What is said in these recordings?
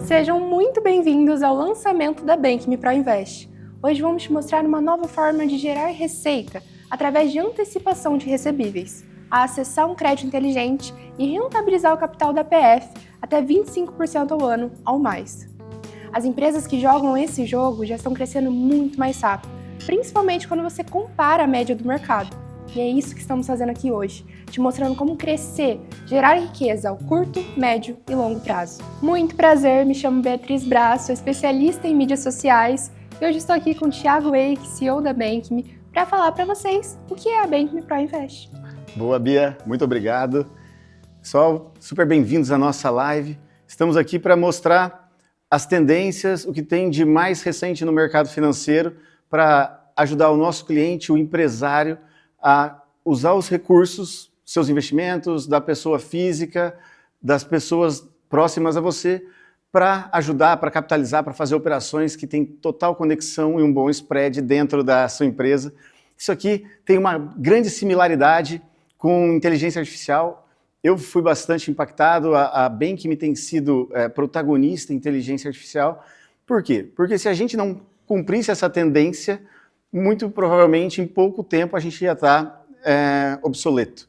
Sejam muito bem-vindos ao lançamento da Bank Me Pro Invest. Hoje vamos te mostrar uma nova forma de gerar receita através de antecipação de recebíveis, a acessar um crédito inteligente e rentabilizar o capital da PF até 25% ao ano ou mais. As empresas que jogam esse jogo já estão crescendo muito mais rápido, principalmente quando você compara a média do mercado. E é isso que estamos fazendo aqui hoje, te mostrando como crescer, gerar riqueza ao curto, médio e longo prazo. Muito prazer, me chamo Beatriz Braz, sou especialista em mídias sociais e hoje estou aqui com o Thiago Eich, CEO da BankMe, para falar para vocês o que é a BankMe Pro Invest. Boa, Bia, muito obrigado. Pessoal, super bem-vindos à nossa live. Estamos aqui para mostrar as tendências, o que tem de mais recente no mercado financeiro para ajudar o nosso cliente, o empresário, a usar os recursos, seus investimentos, da pessoa física, das pessoas próximas a você, para ajudar, para capitalizar, para fazer operações que têm total conexão e um bom spread dentro da sua empresa. Isso aqui tem uma grande similaridade com inteligência artificial. Eu fui bastante impactado, a BankMe tem sido protagonista em inteligência artificial. Por quê? Porque se a gente não cumprisse essa tendência, muito provavelmente em pouco tempo a gente ia estar obsoleto.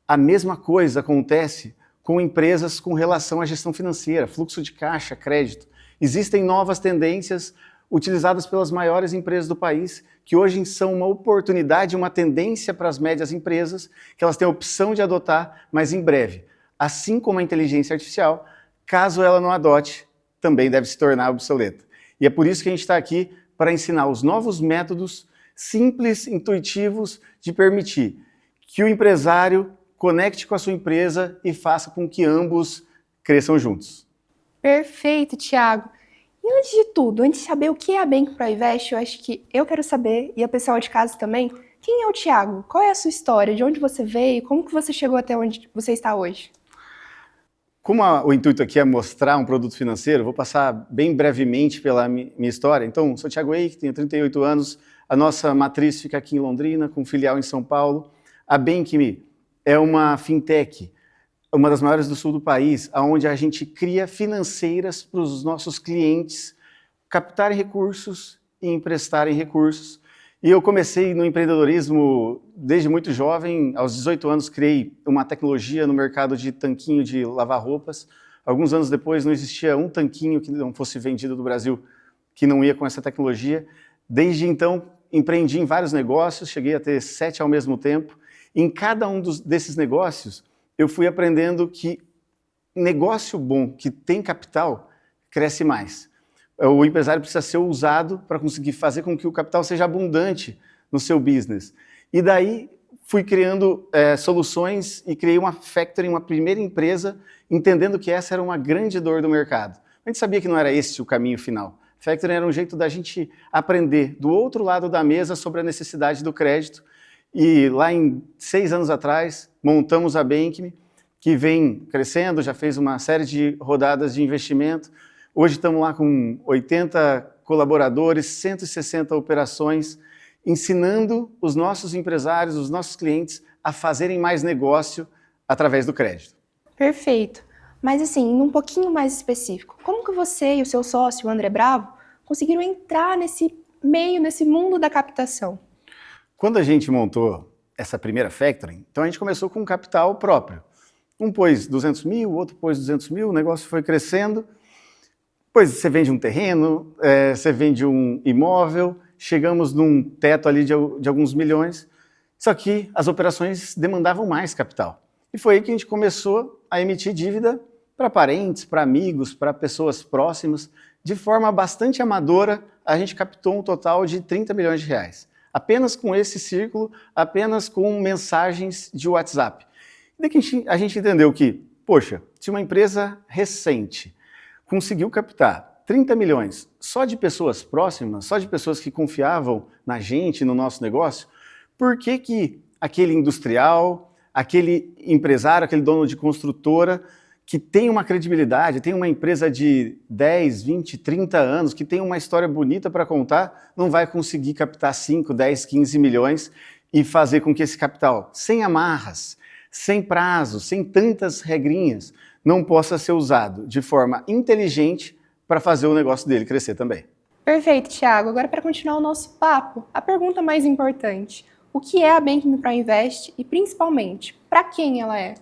A mesma coisa acontece com empresas com relação à gestão financeira, fluxo de caixa, crédito. Existem novas tendências utilizadas pelas maiores empresas do país, que hoje são uma oportunidade, uma tendência para as médias empresas, que elas têm a opção de adotar, mas em breve. Assim como a inteligência artificial, caso ela não adote, também deve se tornar obsoleta. E é por isso que a gente está aqui para ensinar os novos métodos simples, intuitivos, de permitir que o empresário conecte com a sua empresa e faça com que ambos cresçam juntos. Perfeito, Thiago. E antes de tudo, antes de saber o que é a Bank Pro Invest, eu acho que eu quero saber, e a pessoal de casa também, quem é o Thiago? Qual é a sua história? De onde você veio? Como que você chegou até onde você está hoje? Como o intuito aqui é mostrar um produto financeiro, vou passar bem brevemente pela minha história. Então, sou Thiago Eich, tenho 38 anos, a nossa matriz fica aqui em Londrina, com filial em São Paulo. A BankMe é uma fintech, uma das maiores do sul do país, onde a gente cria financeiras para os nossos clientes captarem recursos e emprestarem recursos. E eu comecei no empreendedorismo desde muito jovem, aos 18 anos criei uma tecnologia no mercado de tanquinho de lavar roupas. Alguns anos depois não existia um tanquinho que não fosse vendido do Brasil que não ia com essa tecnologia. Desde então empreendi em vários negócios, cheguei a ter 7 ao mesmo tempo. Em cada um desses negócios eu fui aprendendo que negócio bom que tem capital cresce mais. O empresário precisa ser ousado para conseguir fazer com que o capital seja abundante no seu business. E daí fui criando soluções e criei uma factory, uma primeira empresa, entendendo que essa era uma grande dor do mercado. A gente sabia que não era esse o caminho final. Factory era um jeito da gente aprender do outro lado da mesa sobre a necessidade do crédito. E lá em 6 anos atrás, montamos a BankMe, que vem crescendo, já fez uma série de rodadas de investimento. Hoje estamos lá com 80 colaboradores, 160 operações, ensinando os nossos empresários, os nossos clientes a fazerem mais negócio através do crédito. Perfeito. Mas assim, um pouquinho mais específico, como que você e o seu sócio, o André Bravo, conseguiram entrar nesse meio, nesse mundo da captação? Quando a gente montou essa primeira factory, então a gente começou com um capital próprio. Um pôs 200 mil, o outro pôs 200 mil, o negócio foi crescendo. Depois você vende um terreno, você vende um imóvel, chegamos num teto ali de alguns milhões, só que as operações demandavam mais capital. E foi aí que a gente começou a emitir dívida para parentes, para amigos, para pessoas próximas. De forma bastante amadora, a gente captou um total de 30 milhões de reais. Apenas com esse círculo, apenas com mensagens de WhatsApp. E daí a gente entendeu que, poxa, se uma empresa recente conseguiu captar 30 milhões só de pessoas próximas, só de pessoas que confiavam na gente, no nosso negócio, por que que aquele industrial, aquele empresário, aquele dono de construtora, que tem uma credibilidade, tem uma empresa de 10, 20, 30 anos, que tem uma história bonita para contar, não vai conseguir captar 5, 10, 15 milhões e fazer com que esse capital, sem amarras, sem prazo, sem tantas regrinhas, não possa ser usado de forma inteligente para fazer o negócio dele crescer também. Perfeito, Thiago. Agora, para continuar o nosso papo, a pergunta mais importante: o que é a Banking Me Proinvest e, principalmente, para quem ela é?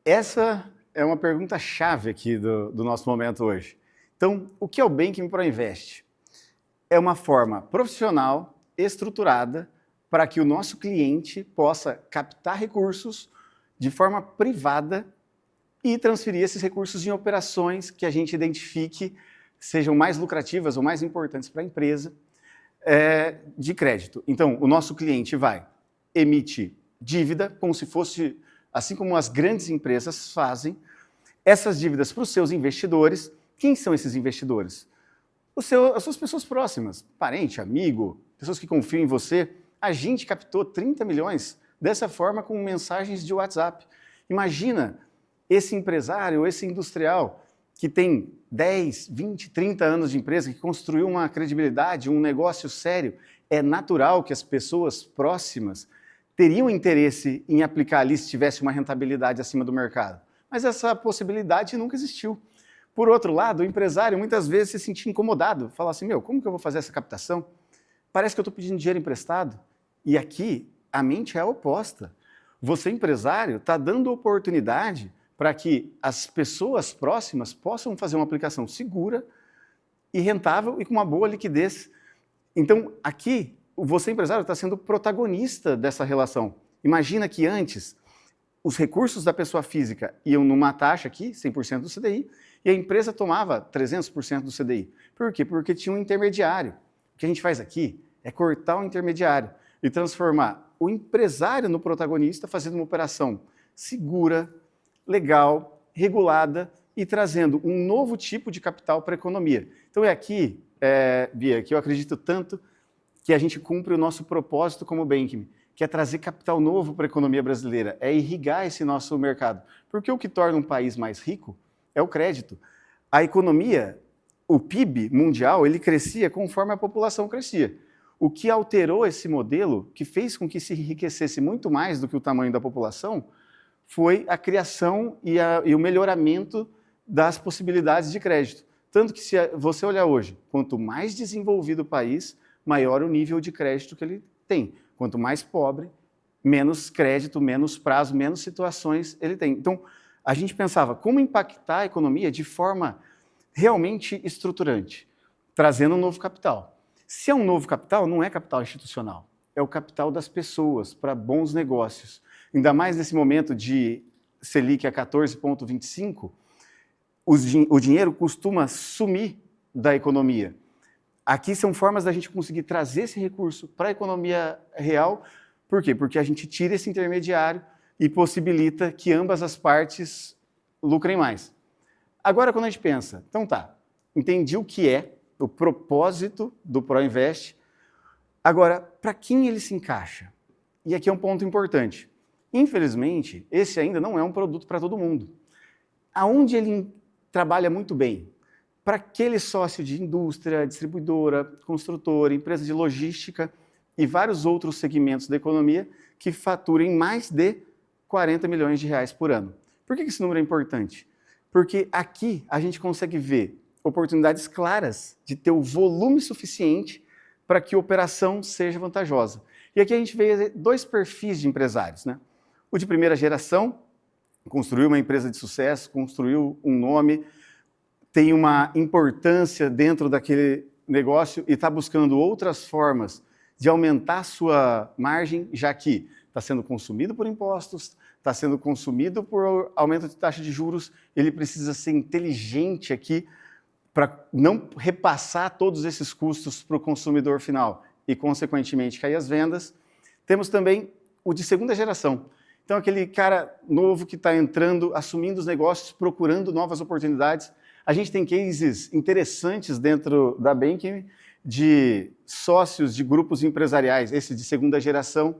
Essa é uma pergunta-chave aqui do nosso momento hoje. Então, o que é o Banking Me Proinvest? É uma forma profissional, estruturada, para que o nosso cliente possa captar recursos de forma privada e transferir esses recursos em operações que a gente identifique sejam mais lucrativas ou mais importantes para a empresa de crédito. Então, o nosso cliente vai emitir dívida, como se fosse, assim como as grandes empresas fazem, essas dívidas para os seus investidores. Quem são esses investidores? As suas pessoas próximas, parente, amigo, pessoas que confiam em você. A gente captou 30 milhões dessa forma com mensagens de WhatsApp. Imagina esse empresário, esse industrial que tem 10, 20, 30 anos de empresa, que construiu uma credibilidade, um negócio sério. É natural que as pessoas próximas teriam interesse em aplicar ali se tivesse uma rentabilidade acima do mercado. Mas essa possibilidade nunca existiu. Por outro lado, o empresário muitas vezes se sentia incomodado, falava assim, como que eu vou fazer essa captação? Parece que eu estou pedindo dinheiro emprestado. E aqui, a mente é a oposta. Você, empresário, está dando oportunidade para que as pessoas próximas possam fazer uma aplicação segura e rentável e com uma boa liquidez. Então, aqui, você, empresário, está sendo protagonista dessa relação. Imagina que antes, os recursos da pessoa física iam numa taxa aqui, 100% do CDI, e a empresa tomava 300% do CDI. Por quê? Porque tinha um intermediário. O que a gente faz aqui é cortar o intermediário e transformar o empresário no protagonista, fazendo uma operação segura, legal, regulada e trazendo um novo tipo de capital para a economia. Então é aqui, Bia, que eu acredito tanto que a gente cumpre o nosso propósito como Banking, que é trazer capital novo para a economia brasileira, é irrigar esse nosso mercado. Porque o que torna um país mais rico é o crédito. A economia, o PIB mundial, ele crescia conforme a população crescia. O que alterou esse modelo, que fez com que se enriquecesse muito mais do que o tamanho da população, foi a criação e o melhoramento das possibilidades de crédito. Tanto que, se você olhar hoje, quanto mais desenvolvido o país, maior o nível de crédito que ele tem. Quanto mais pobre, menos crédito, menos prazo, menos situações ele tem. Então, a gente pensava como impactar a economia de forma realmente estruturante, trazendo um novo capital. Se é um novo capital, não é capital institucional, é o capital das pessoas para bons negócios. Ainda mais nesse momento de Selic a 14,25, o dinheiro costuma sumir da economia. Aqui são formas da gente conseguir trazer esse recurso para a economia real. Por quê? Porque a gente tira esse intermediário e possibilita que ambas as partes lucrem mais. Agora, quando a gente pensa, então tá, entendi o que é o propósito do Proinvest. Agora, para quem ele se encaixa? E aqui é um ponto importante. Infelizmente, esse ainda não é um produto para todo mundo. Aonde ele trabalha muito bem? Para aquele sócio de indústria, distribuidora, construtora, empresa de logística e vários outros segmentos da economia que faturem mais de 40 milhões de reais por ano. Por que esse número é importante? Porque aqui a gente consegue ver oportunidades claras de ter o volume suficiente para que a operação seja vantajosa. E aqui a gente vê dois perfis de empresários, né? O de primeira geração, construiu uma empresa de sucesso, construiu um nome, tem uma importância dentro daquele negócio e está buscando outras formas de aumentar a sua margem, já que está sendo consumido por impostos, está sendo consumido por aumento de taxa de juros, ele precisa ser inteligente aqui para não repassar todos esses custos para o consumidor final e, consequentemente, cair as vendas. Temos também o de segunda geração. Então, aquele cara novo que está entrando, assumindo os negócios, procurando novas oportunidades. A gente tem cases interessantes dentro da Banking de sócios de grupos empresariais, esse de segunda geração,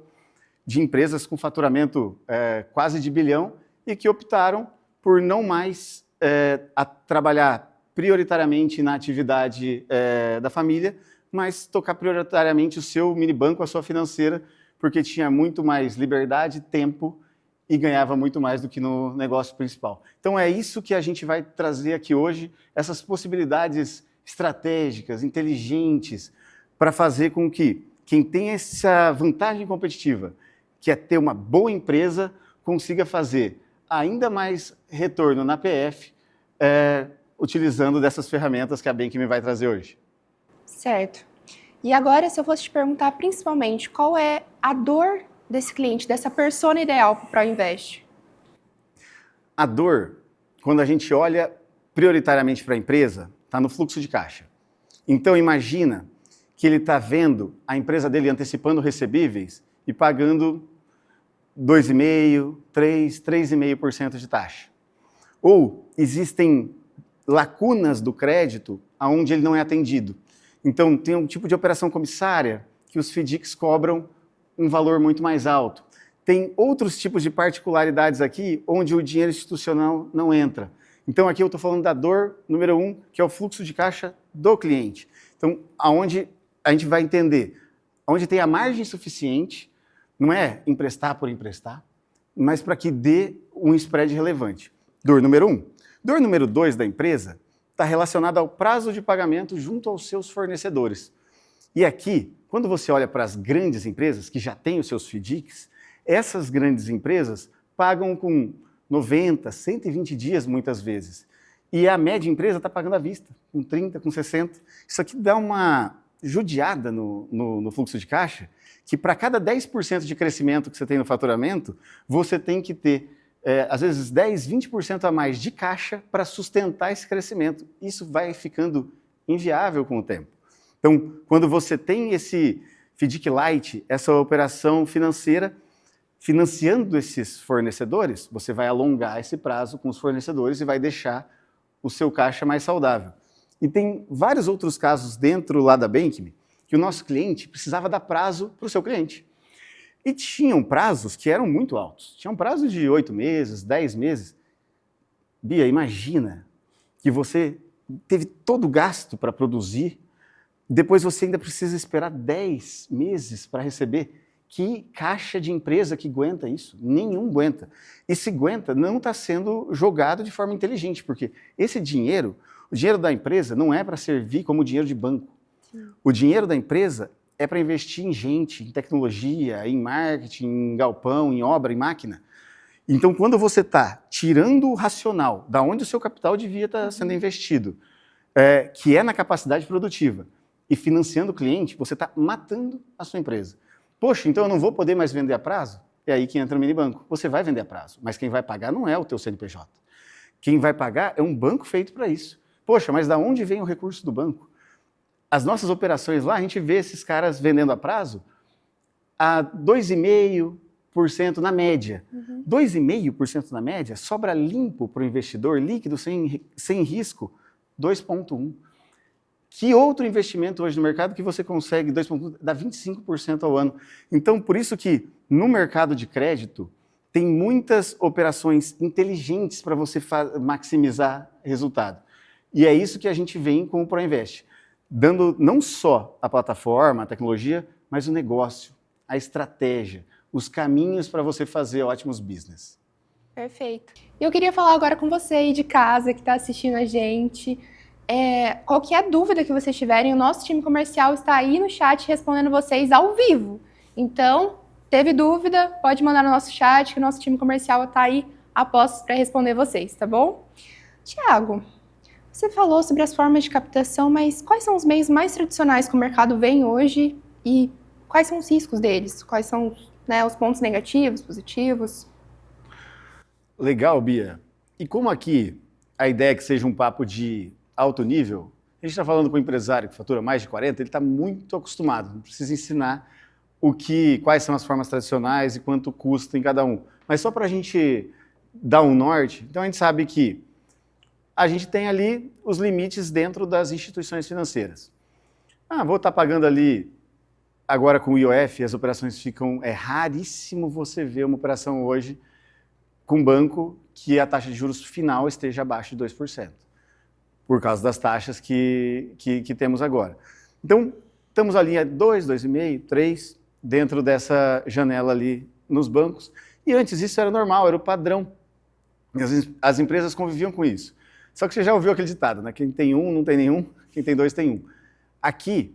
de empresas com faturamento quase de bilhão e que optaram por não mais trabalhar prioritariamente na atividade da família, mas tocar prioritariamente o seu mini banco, a sua financeira, porque tinha muito mais liberdade, tempo e ganhava muito mais do que no negócio principal. Então é isso que a gente vai trazer aqui hoje, essas possibilidades estratégicas, inteligentes, para fazer com que quem tem essa vantagem competitiva, que é ter uma boa empresa, consiga fazer ainda mais retorno na PF, utilizando dessas ferramentas que a Bank me vai trazer hoje. Certo. E agora, se eu fosse te perguntar principalmente qual é a dor desse cliente, dessa persona ideal para o ProInvest? A dor, quando a gente olha prioritariamente para a empresa, está no fluxo de caixa. Então, imagina que ele está vendo a empresa dele antecipando recebíveis e pagando 2,5%, 3,5% de taxa. Ou existem lacunas do crédito onde ele não é atendido. Então, tem um tipo de operação comissária que os FDICs cobram um valor muito mais alto. Tem outros tipos de particularidades aqui onde o dinheiro institucional não entra. Então, aqui eu estou falando da dor número 1, que é o fluxo de caixa do cliente. Então, aonde a gente vai entender, onde tem a margem suficiente, não é emprestar por emprestar, mas para que dê um spread relevante. Dor número 1. Dor número 2 da empresa está relacionada ao prazo de pagamento junto aos seus fornecedores. E aqui, quando você olha para as grandes empresas que já têm os seus FDICs, essas grandes empresas pagam com 90, 120 dias muitas vezes. E a média empresa está pagando à vista, com 30, com 60. Isso aqui dá uma judiada no fluxo de caixa, que para cada 10% de crescimento que você tem no faturamento, você tem que ter, às vezes, 10, 20% a mais de caixa para sustentar esse crescimento. Isso vai ficando inviável com o tempo. Então, quando você tem esse FDIC Light, essa operação financeira, financiando esses fornecedores, você vai alongar esse prazo com os fornecedores e vai deixar o seu caixa mais saudável. E tem vários outros casos dentro lá da Bank que o nosso cliente precisava dar prazo para o seu cliente. E tinham prazos que eram muito altos. Tinha um prazo de 8 meses, 10 meses. Bia, imagina que você teve todo o gasto para produzir, depois você ainda precisa esperar 10 meses para receber. Que caixa de empresa que aguenta isso? Nenhum aguenta. E se aguenta, não está sendo jogado de forma inteligente, porque esse dinheiro, o dinheiro da empresa não é para servir como dinheiro de banco. Sim. O dinheiro da empresa é para investir em gente, em tecnologia, em marketing, em galpão, em obra, em máquina. Então, quando você está tirando o racional da onde o seu capital devia estar sendo investido, que é na capacidade produtiva, e financiando o cliente, você está matando a sua empresa. Poxa, então eu não vou poder mais vender a prazo? É aí que entra o minibanco. Você vai vender a prazo, mas quem vai pagar não é o teu CNPJ. Quem vai pagar é um banco feito para isso. Poxa, mas da onde vem o recurso do banco? As nossas operações lá, a gente vê esses caras vendendo a prazo a 2,5% na média. 2,5% na média sobra limpo para o investidor, líquido, sem risco, 2,1%. Que outro investimento hoje no mercado que você consegue 2,1% dá 25% ao ano? Então, por isso que no mercado de crédito tem muitas operações inteligentes para você maximizar resultado. E é isso que a gente vem com o ProInvest, dando não só a plataforma, a tecnologia, mas o negócio, a estratégia, os caminhos para você fazer ótimos business. Perfeito. E eu queria falar agora com você aí de casa que está assistindo a gente. Qualquer dúvida que vocês tiverem, o nosso time comercial está aí no chat respondendo vocês ao vivo. Então, teve dúvida, pode mandar no nosso chat, que o nosso time comercial está aí a postos para responder vocês, tá bom? Tiago, você falou sobre as formas de captação, mas quais são os meios mais tradicionais que o mercado vem hoje e quais são os riscos deles? Quais são, os pontos negativos, positivos? Legal, Bia. E como aqui a ideia é que seja um papo de alto nível, a gente está falando com um empresário que fatura mais de 40, ele está muito acostumado, não precisa ensinar quais são as formas tradicionais e quanto custa em cada um. Mas só para a gente dar um norte, então a gente sabe que a gente tem ali os limites dentro das instituições financeiras. Vou estar pagando ali, agora com o IOF, as operações ficam, é raríssimo você ver uma operação hoje com banco que a taxa de juros final esteja abaixo de 2%. Por causa das taxas que temos agora. Então, estamos ali a 2, 2,5, 3, dentro dessa janela ali nos bancos. E antes isso era normal, era o padrão. As empresas conviviam com isso. Só que você já ouviu aquele ditado, né? Quem tem um não tem nenhum, quem tem dois tem um. Aqui,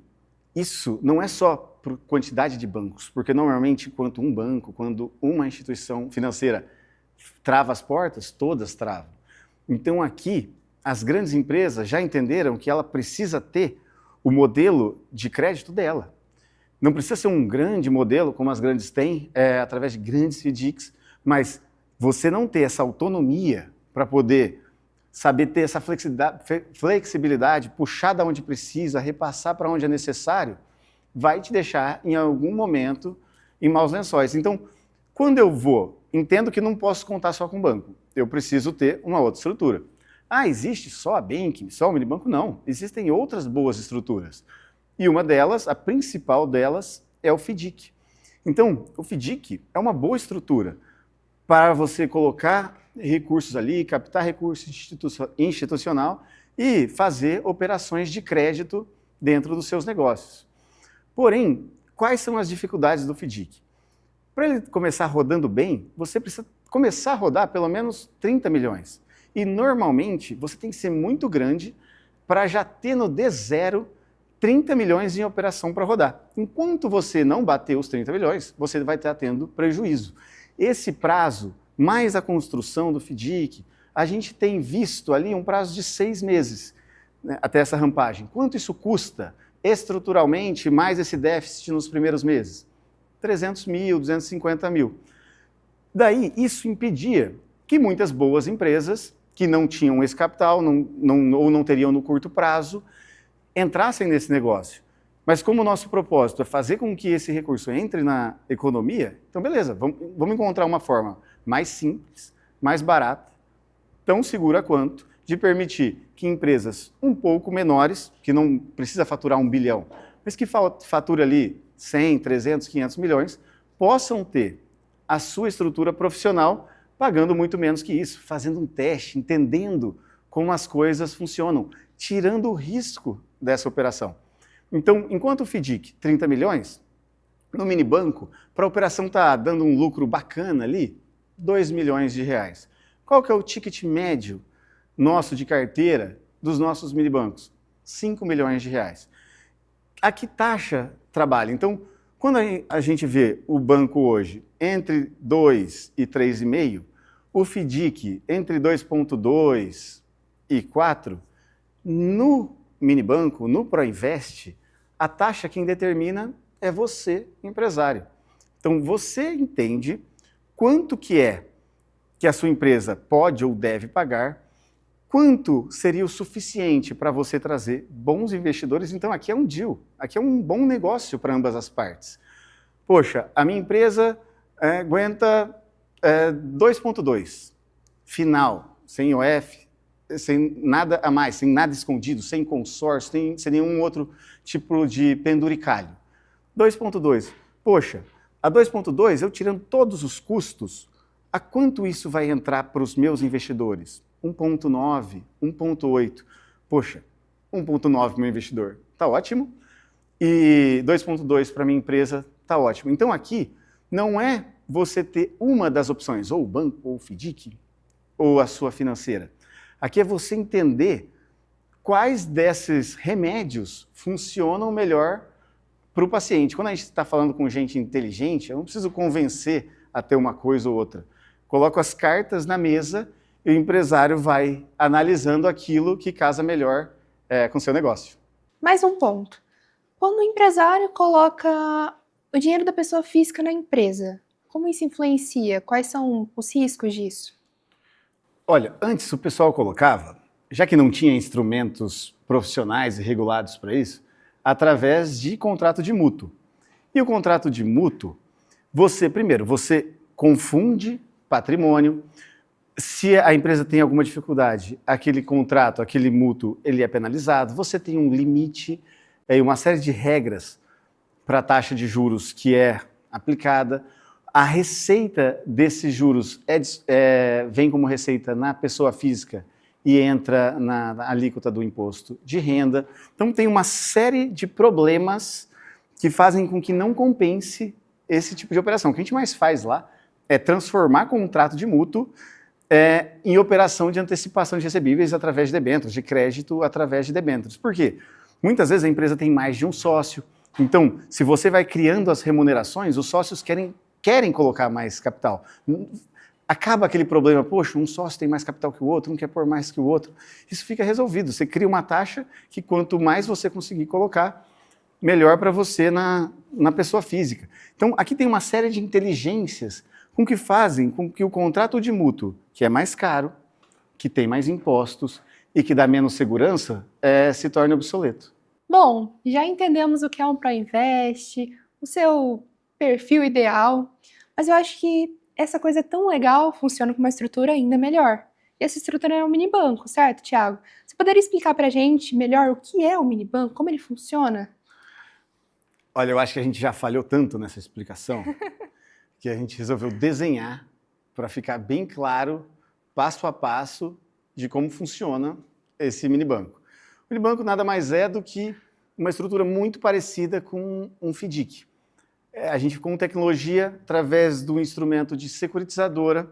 isso não é só por quantidade de bancos, porque normalmente quando um banco, quando uma instituição financeira trava as portas, todas travam. Então aqui, as grandes empresas já entenderam que ela precisa ter o modelo de crédito dela. Não precisa ser um grande modelo, como as grandes têm, através de grandes FDICs, mas você não ter essa autonomia para poder saber ter essa flexibilidade, puxar da onde precisa, repassar para onde é necessário, vai te deixar, em algum momento, em maus lençóis. Então, quando eu entendo que não posso contar só com o banco, eu preciso ter uma outra estrutura. Ah, existe só a Banking, só o Minibanco? Não, existem outras boas estruturas. E uma delas, a principal delas, é o FDIC. Então, o FDIC é uma boa estrutura para você colocar recursos ali, captar recurso institucional e fazer operações de crédito dentro dos seus negócios. Porém, quais são as dificuldades do FDIC? Para ele começar rodando bem, você precisa começar a rodar pelo menos 30 milhões. E normalmente você tem que ser muito grande para já ter no D0 30 milhões em operação para rodar. Enquanto você não bater os 30 milhões, você vai estar tendo prejuízo. Esse prazo, mais a construção do FDIC, a gente tem visto ali um prazo de 6 meses, né, até essa rampagem. Quanto isso custa estruturalmente, mais esse déficit nos primeiros meses? 300 mil, 250 mil. Daí, isso impedia que muitas boas empresas, que não tinham esse capital, ou não teriam no curto prazo, entrassem nesse negócio. Mas como o nosso propósito é fazer com que esse recurso entre na economia, então beleza, vamos encontrar uma forma mais simples, mais barata, tão segura quanto, de permitir que empresas um pouco menores, que não precisa faturar 1 bilhão, mas que fatura ali 100, 300, 500 milhões, possam ter a sua estrutura profissional pagando muito menos que isso, fazendo um teste, entendendo como as coisas funcionam, tirando o risco dessa operação. Então, enquanto o FDIC, 30 milhões, no minibanco, para a operação estar dando um lucro bacana ali, 2 milhões de reais. Qual que é o ticket médio nosso de carteira dos nossos minibancos? 5 milhões de reais. A que taxa trabalha? Então, quando a gente vê o banco hoje entre 2 e 3,5, o FDIC entre 2,2 e 4, no minibanco, no Proinvest, a taxa quem determina é você, empresário. Então, você entende quanto que a sua empresa pode ou deve pagar, quanto seria o suficiente para você trazer bons investidores. Então, aqui é um deal, aqui é um bom negócio para ambas as partes. Poxa, a minha empresa aguenta 2,2, final, sem IOF, sem nada a mais, sem nada escondido, sem consórcio, sem nenhum outro tipo de penduricalho. 2,2. Poxa, a 2,2, eu tirando todos os custos, a quanto isso vai entrar para os meus investidores? 1,9, 1,8. Poxa, 1,9 para o meu investidor, está ótimo. E 2,2 para a minha empresa, está ótimo. Então aqui não é você ter uma das opções, ou o banco, ou o FDIC, ou a sua financeira. Aqui é você entender quais desses remédios funcionam melhor para o paciente. Quando a gente está falando com gente inteligente, eu não preciso convencer a ter uma coisa ou outra. Coloco as cartas na mesa e o empresário vai analisando aquilo que casa melhor com o seu negócio. Mais um ponto. Quando o empresário coloca o dinheiro da pessoa física na empresa, como isso influencia? Quais são os riscos disso? Olha, antes o pessoal colocava, já que não tinha instrumentos profissionais e regulados para isso, através de contrato de mútuo. E o contrato de mútuo, você confunde patrimônio. Se a empresa tem alguma dificuldade, aquele contrato, aquele mútuo, ele é penalizado. Você tem um limite e uma série de regras para a taxa de juros que é aplicada. A receita desses juros vem como receita na pessoa física e entra na alíquota do imposto de renda. Então tem uma série de problemas que fazem com que não compense esse tipo de operação. O que a gente mais faz lá é transformar contrato de mútuo em operação de antecipação de recebíveis através de debêntures, de crédito através de debêntures. Por quê? Muitas vezes a empresa tem mais de um sócio. Então, se você vai criando as remunerações, os sócios querem colocar mais capital. Acaba aquele problema, poxa, um sócio tem mais capital que o outro, um quer pôr mais que o outro. Isso fica resolvido. Você cria uma taxa que quanto mais você conseguir colocar, melhor para você na pessoa física. Então, aqui tem uma série de inteligências que fazem com que o contrato de mútuo, que é mais caro, que tem mais impostos e que dá menos segurança, se torne obsoleto. Bom, já entendemos o que é um ProInvest, o seu perfil ideal, mas eu acho que essa coisa tão legal funciona com uma estrutura ainda melhor. E essa estrutura é um mini banco, certo, Thiago? Você poderia explicar para a gente melhor o que é o mini banco, como ele funciona? Olha, eu acho que a gente já falhou tanto nessa explicação que a gente resolveu desenhar para ficar bem claro, passo a passo, de como funciona esse mini banco. O mini banco nada mais é do que uma estrutura muito parecida com um FDIC. A gente, com tecnologia, através do instrumento de securitizadora,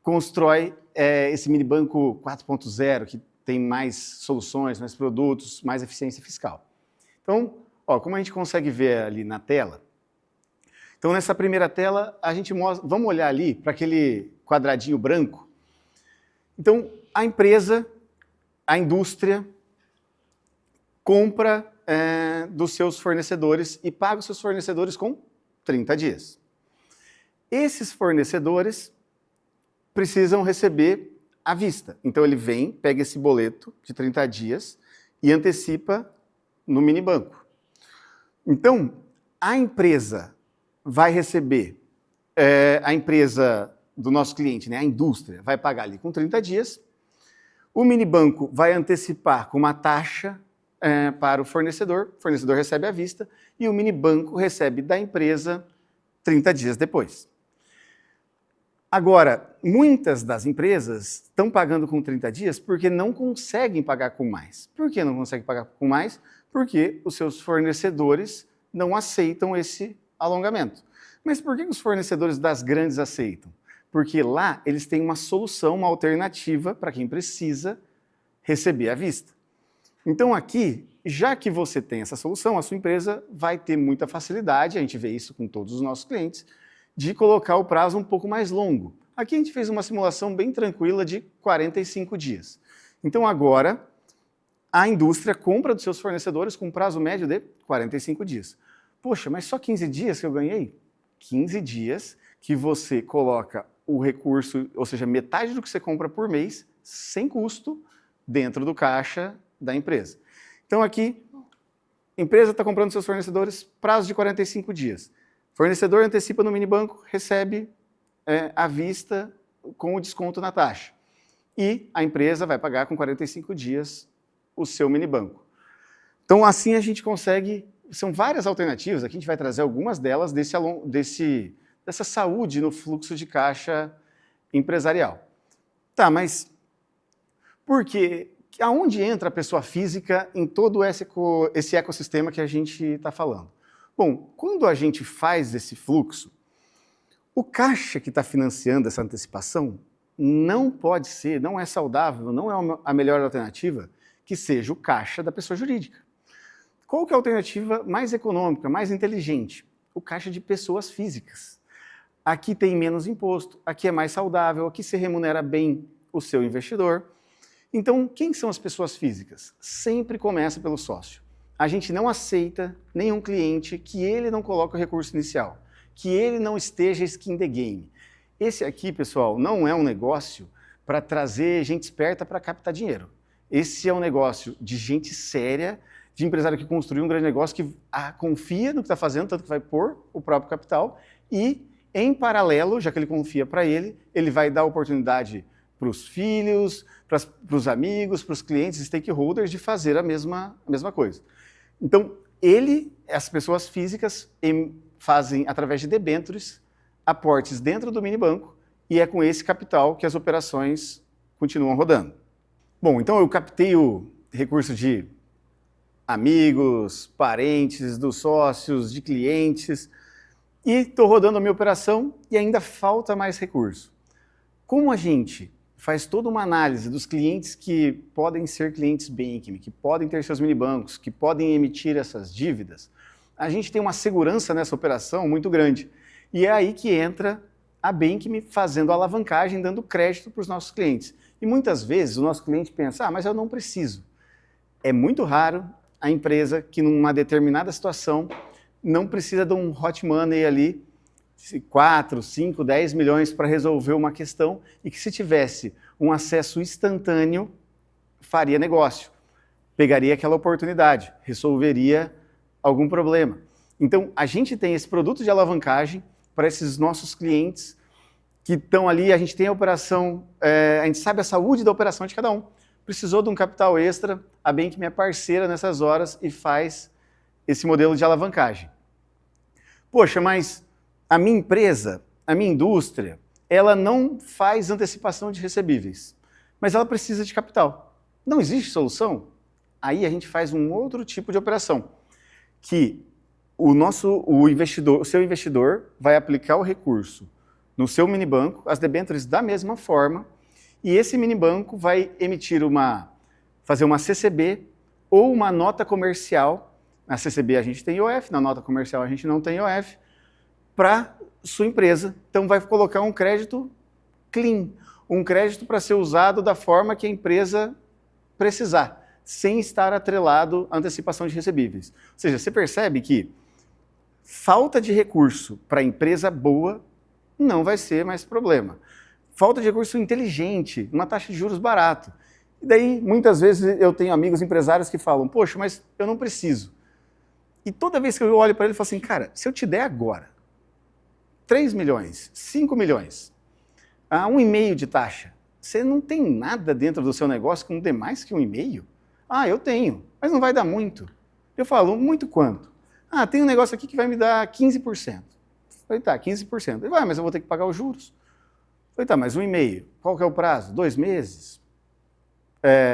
constrói esse mini banco 4.0, que tem mais soluções, mais produtos, mais eficiência fiscal. Então, como a gente consegue ver ali na tela, então nessa primeira tela, a gente mostra, vamos olhar ali para aquele quadradinho branco. Então, a empresa, a indústria, compra dos seus fornecedores e paga os seus fornecedores com 30 dias. Esses fornecedores precisam receber à vista. Então ele vem, pega esse boleto de 30 dias e antecipa no mini banco. Então, a empresa vai receber, a empresa do nosso cliente, né, a indústria, vai pagar ali com 30 dias, o mini banco vai antecipar com uma taxa para o fornecedor recebe à vista e o mini banco recebe da empresa 30 dias depois. Agora, muitas das empresas estão pagando com 30 dias porque não conseguem pagar com mais. Por que não conseguem pagar com mais? Porque os seus fornecedores não aceitam esse alongamento. Mas por que os fornecedores das grandes aceitam? Porque lá eles têm uma solução, uma alternativa para quem precisa receber à vista. Então aqui, já que você tem essa solução, a sua empresa vai ter muita facilidade, a gente vê isso com todos os nossos clientes, de colocar o prazo um pouco mais longo. Aqui a gente fez uma simulação bem tranquila de 45 dias. Então agora, a indústria compra dos seus fornecedores com prazo médio de 45 dias. Poxa, mas só 15 dias que eu ganhei? 15 dias que você coloca o recurso, ou seja, metade do que você compra por mês, sem custo, dentro do caixa da empresa. Então aqui, a empresa está comprando seus fornecedores, prazo de 45 dias. Fornecedor antecipa no mini banco, recebe à vista com o desconto na taxa. E a empresa vai pagar com 45 dias o seu mini banco. Então assim a gente consegue, são várias alternativas, aqui a gente vai trazer algumas delas dessa saúde no fluxo de caixa empresarial. Tá, mas por quê? Aonde entra a pessoa física em todo esse ecossistema que a gente está falando? Bom, quando a gente faz esse fluxo, o caixa que está financiando essa antecipação não pode ser, não é saudável, não é a melhor alternativa que seja o caixa da pessoa jurídica. Qual que é a alternativa mais econômica, mais inteligente? O caixa de pessoas físicas. Aqui tem menos imposto, aqui é mais saudável, aqui se remunera bem o seu investidor. Então, quem são as pessoas físicas? Sempre começa pelo sócio. A gente não aceita nenhum cliente que ele não coloque o recurso inicial, que ele não esteja skin the game. Esse aqui, pessoal, não é um negócio para trazer gente esperta para captar dinheiro. Esse é um negócio de gente séria, de empresário que construiu um grande negócio, que confia no que está fazendo, tanto que vai pôr o próprio capital e, em paralelo, já que ele confia para ele vai dar oportunidade para os filhos, para os amigos, para os clientes, stakeholders, de fazer a mesma coisa. Então, as pessoas físicas, fazem, através de debêntures, aportes dentro do mini banco, e é com esse capital que as operações continuam rodando. Bom, então eu captei o recurso de amigos, parentes, dos sócios, de clientes, e estou rodando a minha operação e ainda falta mais recurso. Como a gente faz toda uma análise dos clientes que podem ser clientes Bankme, que podem ter seus minibancos, que podem emitir essas dívidas, a gente tem uma segurança nessa operação muito grande. E é aí que entra a Bankme fazendo alavancagem, dando crédito para os nossos clientes. E muitas vezes o nosso cliente pensa, mas eu não preciso. É muito raro a empresa que numa determinada situação não precisa de um hot money ali, 4, 5, 10 milhões para resolver uma questão e que se tivesse um acesso instantâneo, faria negócio, pegaria aquela oportunidade, resolveria algum problema. Então, a gente tem esse produto de alavancagem para esses nossos clientes que estão ali, a gente tem a operação, a gente sabe a saúde da operação de cada um. Precisou de um capital extra, a Bankme é parceira nessas horas e faz esse modelo de alavancagem. Poxa, mas a minha empresa, a minha indústria, ela não faz antecipação de recebíveis, mas ela precisa de capital. Não existe solução? Aí a gente faz um outro tipo de operação, que o seu investidor vai aplicar o recurso no seu minibanco, as debêntures da mesma forma, e esse minibanco vai fazer uma CCB ou uma nota comercial. Na CCB a gente tem IOF, na nota comercial a gente não tem IOF, para sua empresa. Então vai colocar um crédito clean, um crédito para ser usado da forma que a empresa precisar, sem estar atrelado à antecipação de recebíveis. Ou seja, você percebe que falta de recurso para a empresa boa não vai ser mais problema. Falta de recurso inteligente, uma taxa de juros barato. E daí, muitas vezes, eu tenho amigos empresários que falam, poxa, mas eu não preciso. E toda vez que eu olho para ele, eu falo assim, cara, se eu te der agora 3 milhões, 5 milhões, a 1,5 de taxa, você não tem nada dentro do seu negócio que não dê mais que 1,5? Ah, eu tenho, mas não vai dar muito. Eu falo, muito quanto? Ah, tem um negócio aqui que vai me dar 15%. Falei, tá, 15%. Ele vai, mas eu vou ter que pagar os juros. Falei, tá, mas 1,5, qual que é o prazo? 2 meses?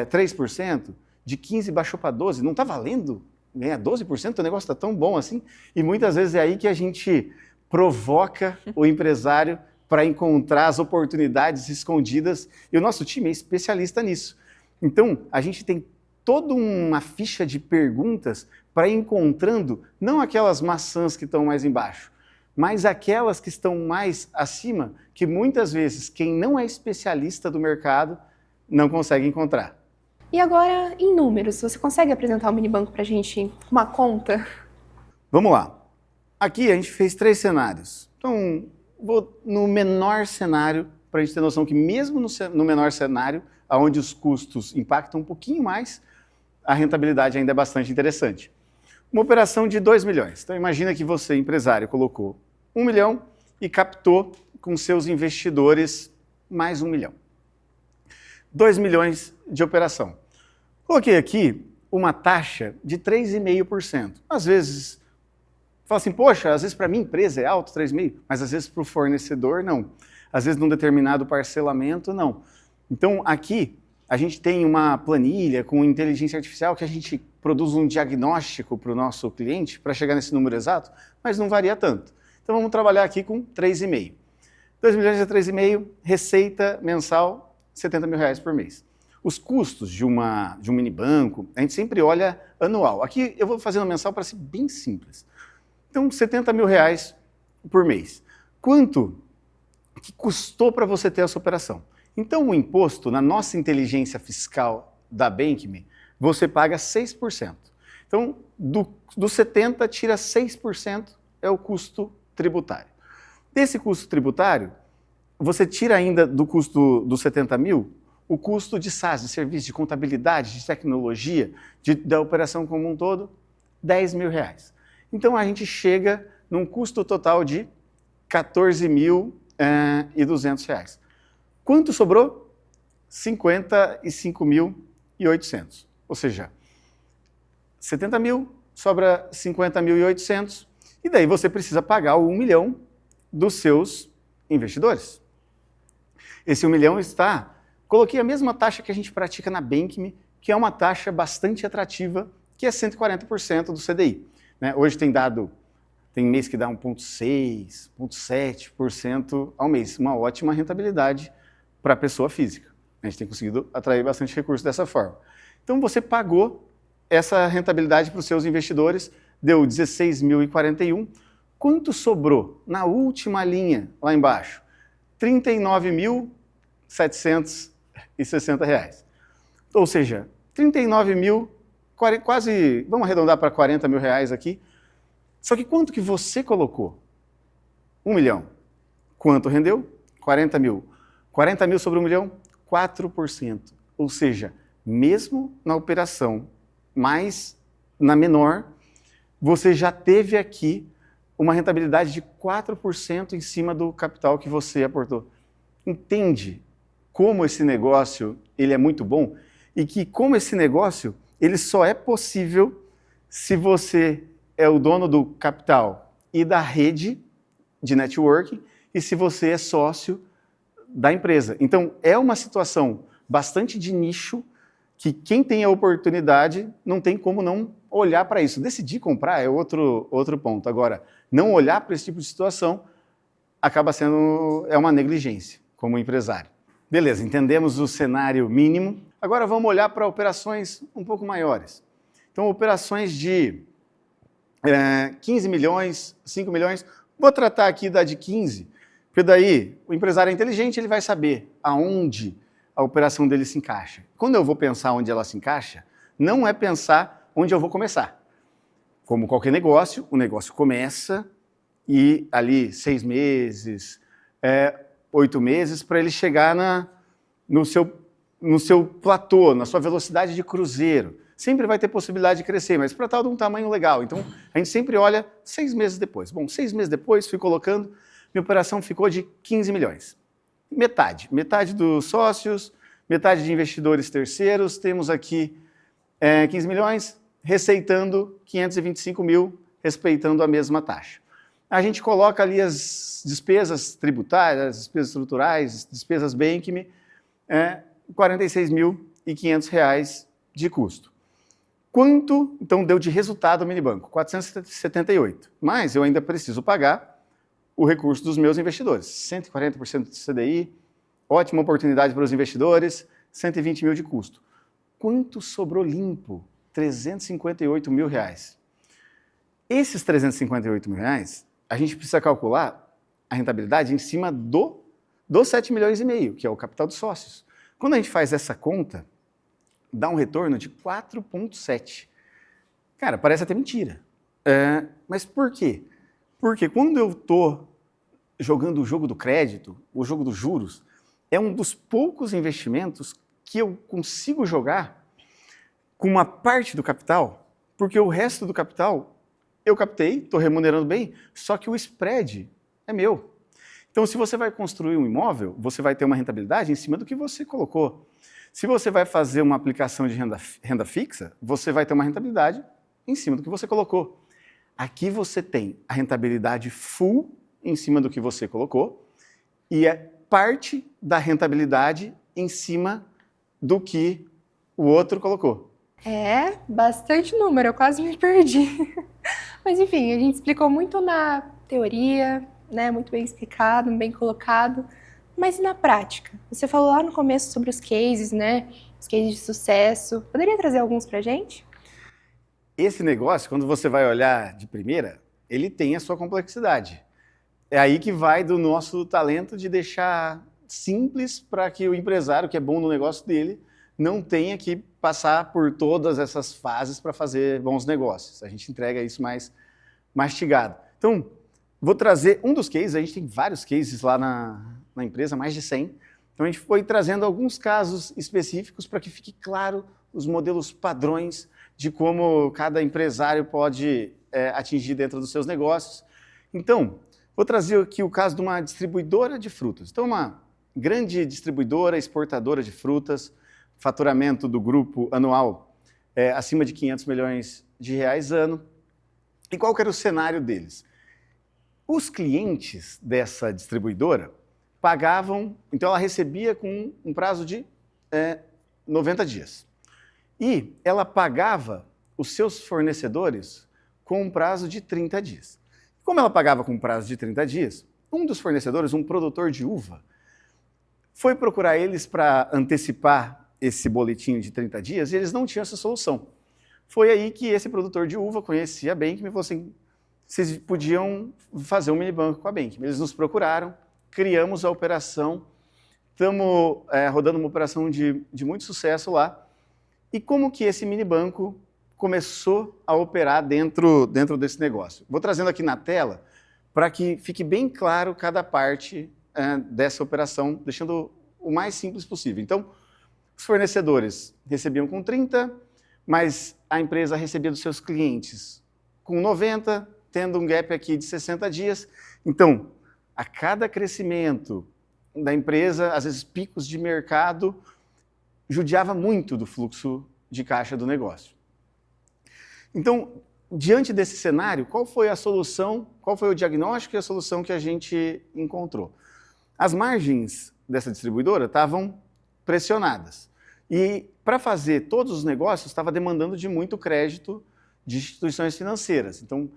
3%? De 15 baixou para 12, não está valendo? Ganhar 12%, o negócio está tão bom assim. E muitas vezes é aí que a gente provoca o empresário para encontrar as oportunidades escondidas. E o nosso time é especialista nisso. Então, a gente tem toda uma ficha de perguntas para ir encontrando, não aquelas maçãs que estão mais embaixo, mas aquelas que estão mais acima, que muitas vezes quem não é especialista do mercado não consegue encontrar. E agora, em números, você consegue apresentar o minibanco para a gente, uma conta? Vamos lá. Aqui a gente fez 3 cenários. Então, vou no menor cenário, para a gente ter noção que mesmo no menor cenário, onde os custos impactam um pouquinho mais, a rentabilidade ainda é bastante interessante. Uma operação de 2 milhões. Então, imagina que você, empresário, colocou 1 milhão e captou com seus investidores mais 1 milhão. 2 milhões de operação. Coloquei aqui uma taxa de 3,5%. Às vezes, fala assim, poxa, às vezes para minha empresa é alto 3,5%, mas às vezes para o fornecedor não. Às vezes num determinado parcelamento não. Então aqui a gente tem uma planilha com inteligência artificial que a gente produz um diagnóstico para o nosso cliente para chegar nesse número exato, mas não varia tanto. Então vamos trabalhar aqui com 3,5%. 2 milhões a 3,5%, receita mensal, R$70 mil por mês. Os custos de um mini banco, a gente sempre olha anual. Aqui eu vou fazendo mensal para ser bem simples. Então, R$70 mil por mês. Quanto que custou para você ter essa operação? Então, o imposto, na nossa inteligência fiscal da Bankme, você paga 6%. Então, do 70, tira 6% é o custo tributário. Desse custo tributário, você tira ainda do custo dos 70 mil o custo de SaaS, de serviço, de contabilidade, de tecnologia, da operação como um todo, R$10 mil. Então, a gente chega num custo total de R$14.200. Quanto sobrou? R$55.800. Ou seja, 70 mil, sobra 50.800, e daí você precisa pagar o 1 milhão dos seus investidores. Esse 1 milhão está... Coloquei a mesma taxa que a gente pratica na Bankme, que é uma taxa bastante atrativa, que é 140% do CDI. Né? Hoje tem tem mês que dá 1,6%, 1,7% ao mês. Uma ótima rentabilidade para a pessoa física. A gente tem conseguido atrair bastante recurso dessa forma. Então você pagou essa rentabilidade para os seus investidores, deu 16.041. Quanto sobrou na última linha, lá embaixo? R$ 39.760. Ou seja, 39 mil, quase, vamos arredondar para 40 mil reais aqui. Só que quanto que você colocou? 1 milhão. Quanto rendeu? 40 mil. 40 mil sobre 1 milhão? 4%. Ou seja, mesmo na operação mais na menor, você já teve aqui uma rentabilidade de 4% em cima do capital que você aportou. Entende como esse negócio ele é muito bom e que como esse negócio ele só é possível se você é o dono do capital e da rede de networking e se você é sócio da empresa. Então, é uma situação bastante de nicho que quem tem a oportunidade não tem como não olhar para isso. Decidir comprar é outro ponto. Agora, não olhar para esse tipo de situação acaba sendo uma negligência como empresário. Beleza, entendemos o cenário mínimo. Agora vamos olhar para operações um pouco maiores. Então, operações de 15 milhões, 5 milhões. Vou tratar aqui da de 15, porque daí o empresário é inteligente, ele vai saber aonde a operação dele se encaixa. Quando eu vou pensar onde ela se encaixa, não é pensar onde eu vou começar. Como qualquer negócio, o negócio começa e ali 6 meses, 8 meses, para ele chegar no seu platô, na sua velocidade de cruzeiro. Sempre vai ter possibilidade de crescer, mas para tal de um tamanho legal. Então, a gente sempre olha 6 meses depois. Bom, 6 meses depois, fui colocando, minha operação ficou de 15 milhões. Metade dos sócios, metade de investidores terceiros, temos aqui 15 milhões, receitando 525 mil, respeitando a mesma taxa. A gente coloca ali as despesas tributárias, as despesas estruturais, despesas Bankme, R$ 46.500 de custo. Quanto, então, deu de resultado ao minibanco? 478. Mas eu ainda preciso pagar o recurso dos meus investidores. 140% do CDI, ótima oportunidade para os investidores, 120 mil de custo. Quanto sobrou limpo? 358 mil reais. Esses 358 mil reais, a gente precisa calcular a rentabilidade em cima dos 7 milhões e meio, que é o capital dos sócios. Quando a gente faz essa conta, dá um retorno de 4,7. Cara, parece até mentira. Mas por quê? Porque quando eu estou jogando o jogo do crédito, o jogo dos juros, é um dos poucos investimentos que eu consigo jogar com uma parte do capital, porque o resto do capital eu captei, estou remunerando bem, só que o spread é meu. Então, se você vai construir um imóvel, você vai ter uma rentabilidade em cima do que você colocou. Se você vai fazer uma aplicação de renda fixa, você vai ter uma rentabilidade em cima do que você colocou. Aqui você tem a rentabilidade full em cima do que você colocou e é parte da rentabilidade em cima do que o outro colocou. Bastante número, eu quase me perdi. Mas enfim, a gente explicou muito na teoria, né, muito bem explicado, bem colocado. Mas e na prática? Você falou lá no começo sobre os cases, né? Os cases de sucesso. Poderia trazer alguns pra gente? Esse negócio, quando você vai olhar de primeira, ele tem a sua complexidade. É aí que vai do nosso talento de deixar simples para que o empresário que é bom no negócio dele não tenha que passar por todas essas fases para fazer bons negócios. A gente entrega isso mais mastigado. Então, vou trazer um dos cases, a gente tem vários cases lá na empresa, mais de 100. Então, a gente foi trazendo alguns casos específicos para que fique claro os modelos padrões de como cada empresário pode atingir dentro dos seus negócios. Então, vou trazer aqui o caso de uma distribuidora de frutas. Então, uma grande distribuidora, exportadora de frutas, faturamento do grupo anual acima de 500 milhões de reais ano. E qual que era o cenário deles? Os clientes dessa distribuidora pagavam, então ela recebia com um prazo de 90 dias. E ela pagava os seus fornecedores com um prazo de 30 dias. Como ela pagava com prazo de 30 dias, um dos fornecedores, um produtor de uva, foi procurar eles para antecipar esse boletim de 30 dias e eles não tinham essa solução. Foi aí que esse produtor de uva conhecia a Bank e me falou assim, vocês podiam fazer um mini banco com a Bank. Eles nos procuraram, criamos a operação, estamos rodando uma operação de muito sucesso lá. E como que esse mini banco começou a operar dentro desse negócio? Vou trazendo aqui na tela para que fique bem claro cada parte dessa operação, deixando o mais simples possível. Então, os fornecedores recebiam com 30, mas a empresa recebia dos seus clientes com 90, tendo um gap aqui de 60 dias. Então, a cada crescimento da empresa, às vezes picos de mercado, judiava muito do fluxo de caixa do negócio. Então, diante desse cenário, qual foi a solução, qual foi o diagnóstico e a solução que a gente encontrou? As margens dessa distribuidora estavam pressionadas. E para fazer todos os negócios, estava demandando de muito crédito de instituições financeiras. Então,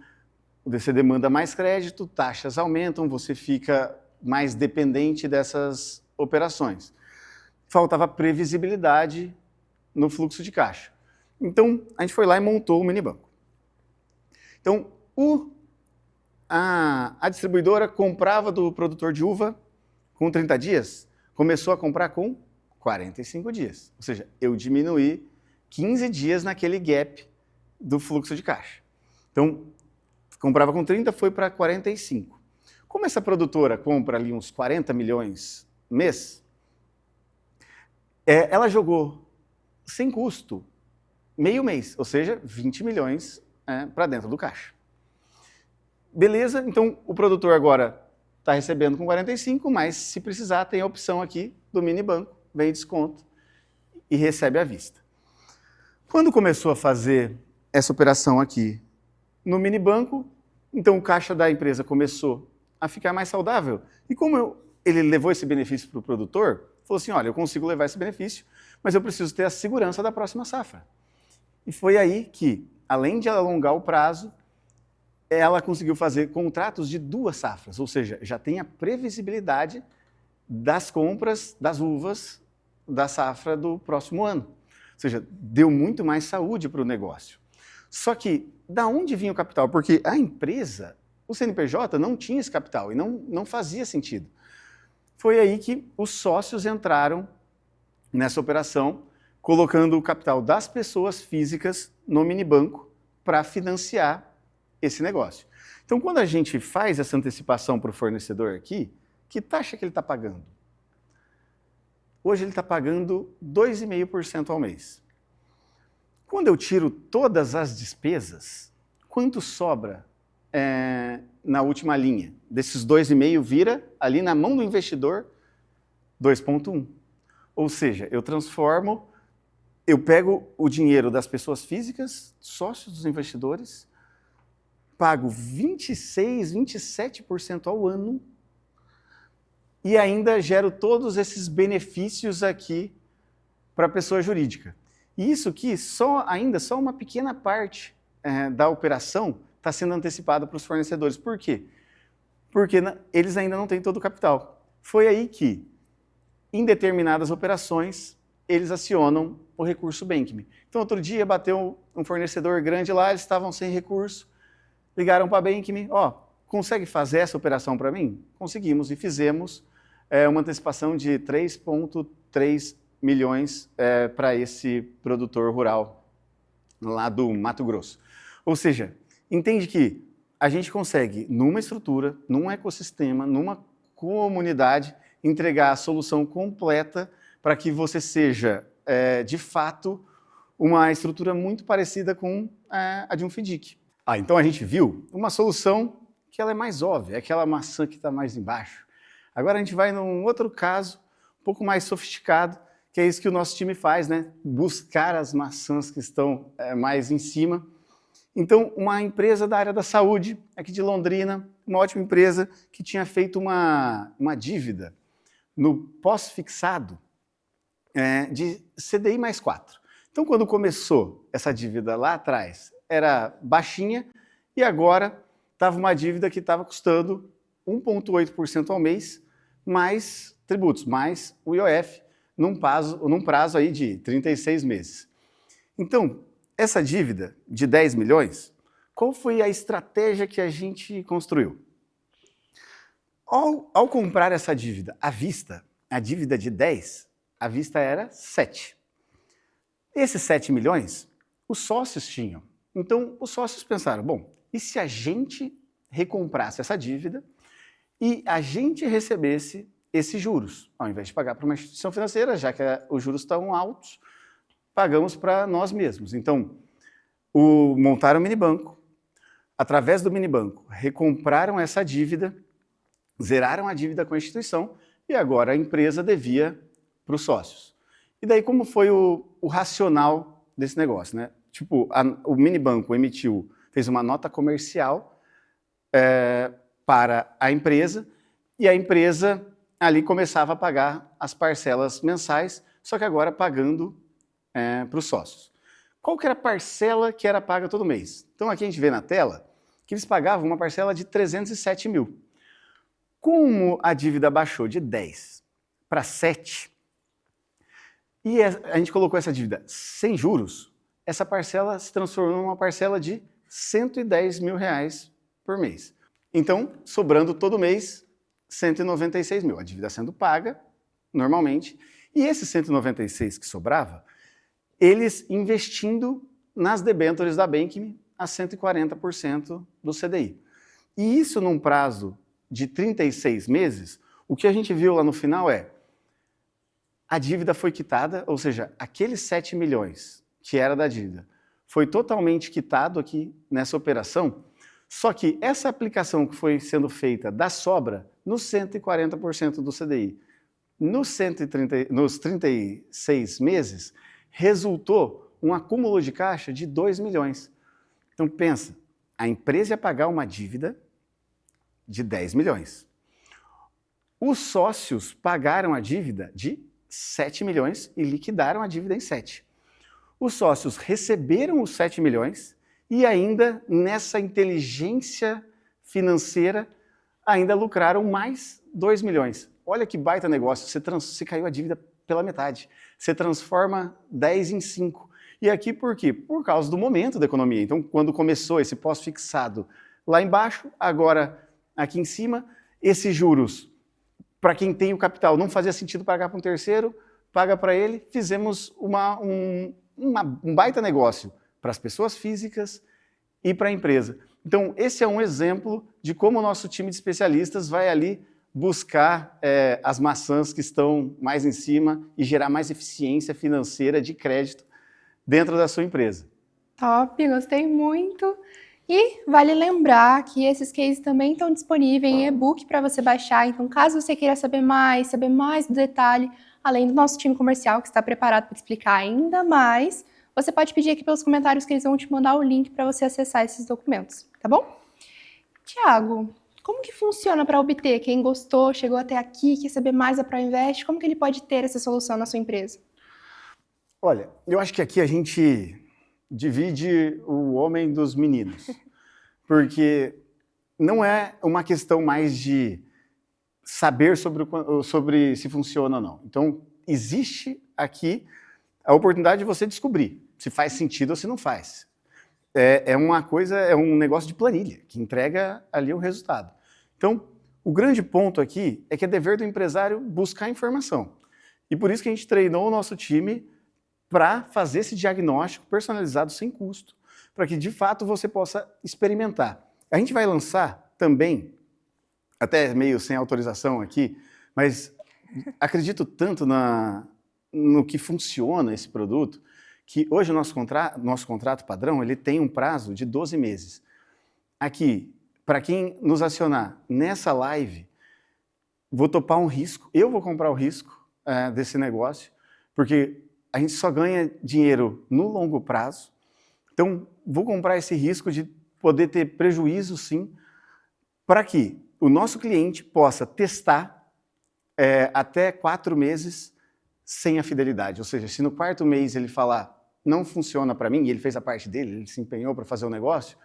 você demanda mais crédito, taxas aumentam, você fica mais dependente dessas operações. Faltava previsibilidade no fluxo de caixa. Então, a gente foi lá e montou o mini banco. Então, a distribuidora comprava do produtor de uva com 30 dias, começou a comprar com 45 dias. Ou seja, eu diminuí 15 dias naquele gap do fluxo de caixa. Então, comprava com 30, foi para 45. Como essa produtora compra ali uns 40 milhões mês, ela jogou sem custo meio mês, ou seja, 20 milhões para dentro do caixa. Beleza, então o produtor agora está recebendo com 45, mas se precisar tem a opção aqui do mini banco, vem desconto e recebe à vista. Quando começou a fazer essa operação aqui no mini banco, então o caixa da empresa começou a ficar mais saudável. E como ele levou esse benefício para o produtor, falou assim, olha, eu consigo levar esse benefício, mas eu preciso ter a segurança da próxima safra. E foi aí que, além de alongar o prazo, ela conseguiu fazer contratos de 2 safras, ou seja, já tem a previsibilidade das compras das uvas da safra do próximo ano. Ou seja, deu muito mais saúde para o negócio. Só que, da onde vinha o capital? Porque a empresa, o CNPJ, não tinha esse capital e não fazia sentido. Foi aí que os sócios entraram nessa operação, colocando o capital das pessoas físicas no mini banco para financiar esse negócio. Então, quando a gente faz essa antecipação para o fornecedor aqui, que taxa que ele está pagando? Hoje ele está pagando 2,5% ao mês. Quando eu tiro todas as despesas, quanto sobra na última linha? Desses 2,5 vira ali na mão do investidor 2,1. Ou seja, eu pego o dinheiro das pessoas físicas, sócios dos investidores, pago 26%, 27% ao ano e ainda gero todos esses benefícios aqui para a pessoa jurídica. E isso aqui, ainda só uma pequena parte da operação está sendo antecipada para os fornecedores. Por quê? Porque eles ainda não têm todo o capital. Foi aí que, em determinadas operações, eles acionam o recurso Bank-me. Então, outro dia, bateu um fornecedor grande lá, eles estavam sem recurso, ligaram para a Bank-me, consegue fazer essa operação para mim? Conseguimos e fizemos uma antecipação de 3,3 milhões para esse produtor rural lá do Mato Grosso. Ou seja, entende que a gente consegue, numa estrutura, num ecossistema, numa comunidade, entregar a solução completa para que você seja, de fato, uma estrutura muito parecida com a de um FDIC. Então a gente viu uma solução que ela é mais óbvia, é aquela maçã que está mais embaixo. Agora a gente vai num outro caso, um pouco mais sofisticado, que é isso que o nosso time faz, né? Buscar as maçãs que estão mais em cima. Então, uma empresa da área da saúde, aqui de Londrina, uma ótima empresa que tinha feito uma dívida no pós-fixado de CDI mais 4. Então, quando começou essa dívida lá atrás, era baixinha e agora estava uma dívida que estava custando 1,8% ao mês, mais tributos, mais o IOF, num prazo aí de 36 meses. Então, essa dívida de 10 milhões, qual foi a estratégia que a gente construiu? Ao comprar essa dívida à vista, a dívida de 10, à vista era 7. Esses 7 milhões, os sócios tinham. Então, os sócios pensaram, bom, e se a gente recomprasse essa dívida e a gente recebesse esses juros? Ao invés de pagar para uma instituição financeira, já que os juros estão altos, pagamos para nós mesmos. Então, montaram o minibanco, através do minibanco, recompraram essa dívida, zeraram a dívida com a instituição e agora a empresa devia para os sócios. E daí como foi o racional desse negócio, né? Tipo, o minibanco fez uma nota comercial para a empresa e a empresa ali começava a pagar as parcelas mensais, só que agora pagando para os sócios. Qual que era a parcela que era paga todo mês? Então aqui a gente vê na tela que eles pagavam uma parcela de 307 mil. Como a dívida baixou de 10 para 7, e a gente colocou essa dívida sem juros, essa parcela se transformou numa parcela de 110 mil reais por mês. Então, sobrando todo mês, 196 mil. A dívida sendo paga, normalmente, e esses 196 que sobrava, eles investindo nas debêntures da Bank a 140% do CDI. E isso num prazo de 36 meses, o que a gente viu lá no final a dívida foi quitada, ou seja, aqueles 7 milhões que era da dívida foi totalmente quitado aqui nessa operação, só que essa aplicação que foi sendo feita da sobra nos 140% do CDI, nos 36 meses, resultou um acúmulo de caixa de 2 milhões. Então pensa, a empresa ia pagar uma dívida de 10 milhões. Os sócios pagaram a dívida de 7 milhões e liquidaram a dívida em 7. Os sócios receberam os 7 milhões e ainda nessa inteligência financeira ainda lucraram mais 2 milhões. Olha que baita negócio, você caiu a dívida pela metade. Você transforma 10 em 5. E aqui por quê? Por causa do momento da economia. Então, quando começou esse pós-fixado lá embaixo, agora aqui em cima, esses juros, para quem tem o capital, não fazia sentido pagar para um terceiro, paga para ele, fizemos um baita negócio para as pessoas físicas e para a empresa. Então, esse é um exemplo de como o nosso time de especialistas vai ali buscar as maçãs que estão mais em cima e gerar mais eficiência financeira de crédito dentro da sua empresa. Top, gostei muito. E vale lembrar que esses cases também estão disponíveis em e-book para você baixar, então caso você queira saber mais do detalhe, além do nosso time comercial que está preparado para explicar ainda mais, você pode pedir aqui pelos comentários que eles vão te mandar o link para você acessar esses documentos, tá bom? Tiago, como que funciona para obter? Quem gostou, chegou até aqui, quer saber mais da ProInvest, como que ele pode ter essa solução na sua empresa? Olha, eu acho que aqui a gente divide o homem dos meninos, porque não é uma questão mais de saber sobre se funciona ou não. Então, existe aqui a oportunidade de você descobrir se faz sentido ou se não faz. É um negócio de planilha, que entrega ali o resultado. Então, o grande ponto aqui é que é dever do empresário buscar informação. E por isso que a gente treinou o nosso time para fazer esse diagnóstico personalizado sem custo, para que de fato você possa experimentar. A gente vai lançar também, até meio sem autorização aqui, mas acredito tanto no que funciona esse produto, que hoje o nosso contrato padrão ele tem um prazo de 12 meses. Aqui, para quem nos acionar nessa live, vou topar um risco, eu vou comprar o risco desse negócio, porque a gente só ganha dinheiro no longo prazo, então vou comprar esse risco de poder ter prejuízo sim, para que o nosso cliente possa testar até 4 meses sem a fidelidade. Ou seja, se no 4º mês ele falar não funciona para mim, e ele fez a parte dele, ele se empenhou para fazer o negócio,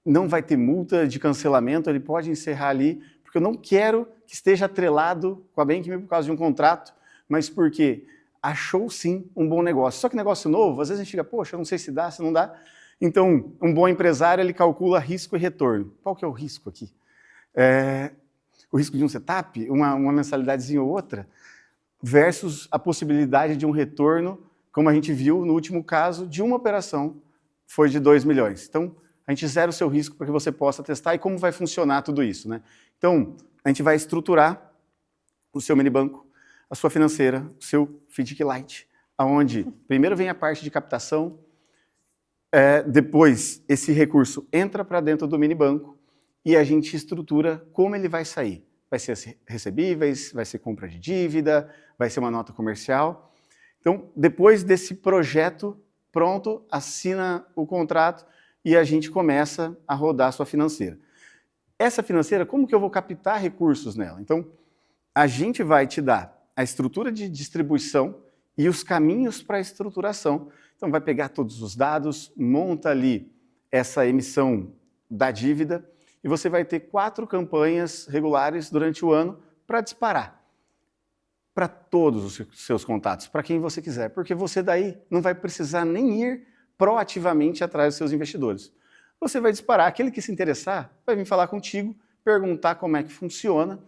não vai ter multa de cancelamento, ele pode encerrar ali, porque eu não quero que esteja atrelado com a Bank.me por causa de um contrato, mas porque achou sim um bom negócio. Só que negócio novo, às vezes a gente fica, poxa, eu não sei se dá, se não dá. Então, um bom empresário, ele calcula risco e retorno. Qual que é o risco aqui? O risco de um setup, uma mensalidadezinha ou outra, versus a possibilidade de um retorno, como a gente viu no último caso, de uma operação, foi de 2 milhões. Então, a gente zera o seu risco para que você possa testar e como vai funcionar tudo isso, né? Então, a gente vai estruturar o seu mini banco, a sua financeira, o seu FDIC Lite, onde primeiro vem a parte de captação, depois esse recurso entra para dentro do mini banco e a gente estrutura como ele vai sair. Vai ser recebíveis, vai ser compra de dívida, vai ser uma nota comercial. Então, depois desse projeto pronto, assina o contrato e a gente começa a rodar a sua financeira. Essa financeira, como que eu vou captar recursos nela? Então, a gente vai te dar a estrutura de distribuição e os caminhos para a estruturação. Então, vai pegar todos os dados, monta ali essa emissão da dívida e você vai ter 4 campanhas regulares durante o ano para disparar para todos os seus contatos, para quem você quiser, porque você daí não vai precisar nem ir proativamente atrás dos seus investidores. Você vai disparar, aquele que se interessar vai vir falar contigo, perguntar como é que funciona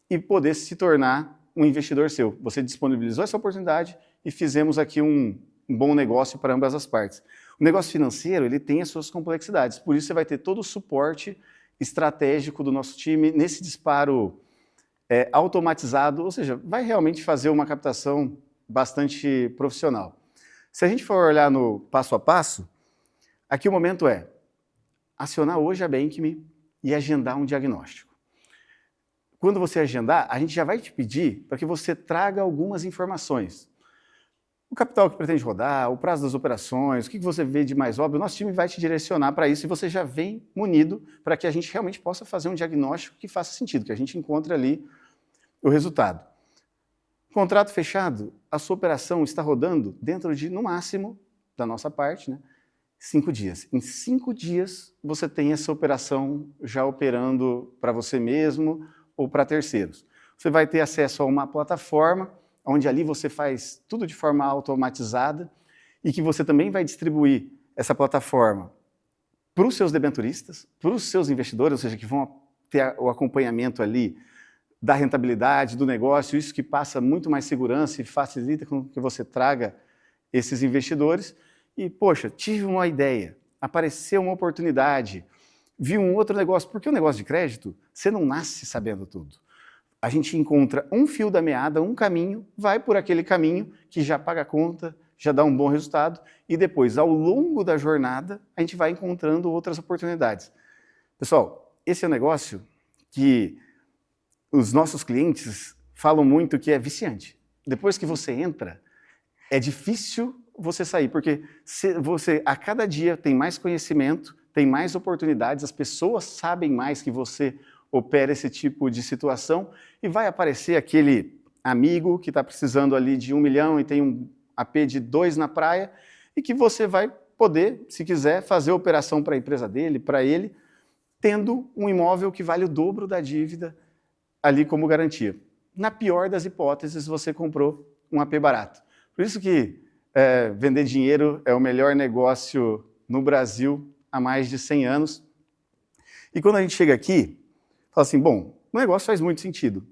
e poder se tornar um investidor seu. Você disponibilizou essa oportunidade e fizemos aqui um bom negócio para ambas as partes. O negócio financeiro, ele tem as suas complexidades, por isso você vai ter todo o suporte estratégico do nosso time nesse disparo automatizado, ou seja, vai realmente fazer uma captação bastante profissional. Se a gente for olhar no passo a passo, aqui o momento é acionar hoje a Bank.me e agendar um diagnóstico. Quando você agendar, a gente já vai te pedir para que você traga algumas informações. O capital que pretende rodar, o prazo das operações, o que você vê de mais óbvio, o nosso time vai te direcionar para isso e você já vem munido para que a gente realmente possa fazer um diagnóstico que faça sentido, que a gente encontre ali o resultado. Contrato fechado, a sua operação está rodando dentro de, no máximo, da nossa parte, né, 5 dias. Em 5 dias, você tem essa operação já operando para você mesmo ou para terceiros. Você vai ter acesso a uma plataforma, onde ali você faz tudo de forma automatizada e que você também vai distribuir essa plataforma para os seus debenturistas, para os seus investidores, ou seja, que vão ter o acompanhamento ali da rentabilidade, do negócio, isso que passa muito mais segurança e facilita com que você traga esses investidores. E, poxa, tive uma ideia, apareceu uma oportunidade, vi um outro negócio, porque o negócio de crédito, você não nasce sabendo tudo. A gente encontra um fio da meada, um caminho, vai por aquele caminho que já paga a conta, já dá um bom resultado, e depois, ao longo da jornada, a gente vai encontrando outras oportunidades. Pessoal, esse é um negócio que os nossos clientes falam muito que é viciante. Depois que você entra, é difícil você sair, porque você a cada dia tem mais conhecimento, tem mais oportunidades, as pessoas sabem mais que você opera esse tipo de situação e vai aparecer aquele amigo que está precisando ali de 1 milhão e tem um AP de 2 na praia e que você vai poder, se quiser, fazer a operação para a empresa dele, para ele, tendo um imóvel que vale o dobro da dívida ali como garantia. Na pior das hipóteses, você comprou um AP barato. Por isso que vender dinheiro é o melhor negócio no Brasil há mais de 100 anos. E quando a gente chega aqui, fala assim, bom, o negócio faz muito sentido.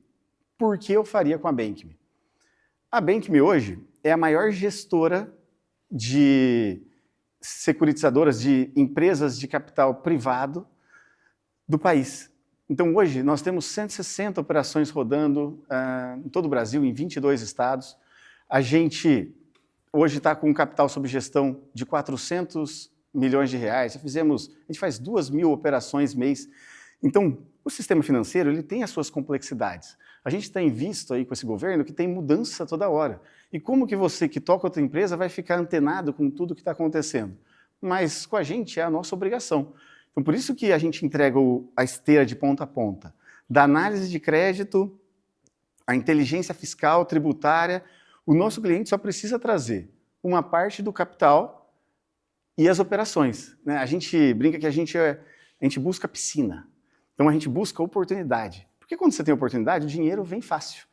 Por que eu faria com a Bank.me? A Bank.me hoje é a maior gestora de securitizadoras, de empresas de capital privado do país. Então, hoje, nós temos 160 operações rodando em todo o Brasil, em 22 estados. A gente hoje está com um capital sob gestão de 400 milhões de reais. A gente faz 2.000 operações mês. Então, o sistema financeiro ele tem as suas complexidades. A gente tem visto aí com esse governo que tem mudança toda hora. E como que você que toca outra empresa vai ficar antenado com tudo que está acontecendo? Mas com a gente é a nossa obrigação. Então, por isso que a gente entrega a esteira de ponta a ponta, da análise de crédito, a inteligência fiscal, tributária. O nosso cliente só precisa trazer uma parte do capital e as operações, né? A gente brinca que a gente a gente busca piscina. Então a gente busca oportunidade. Porque quando você tem oportunidade, o dinheiro vem fácil.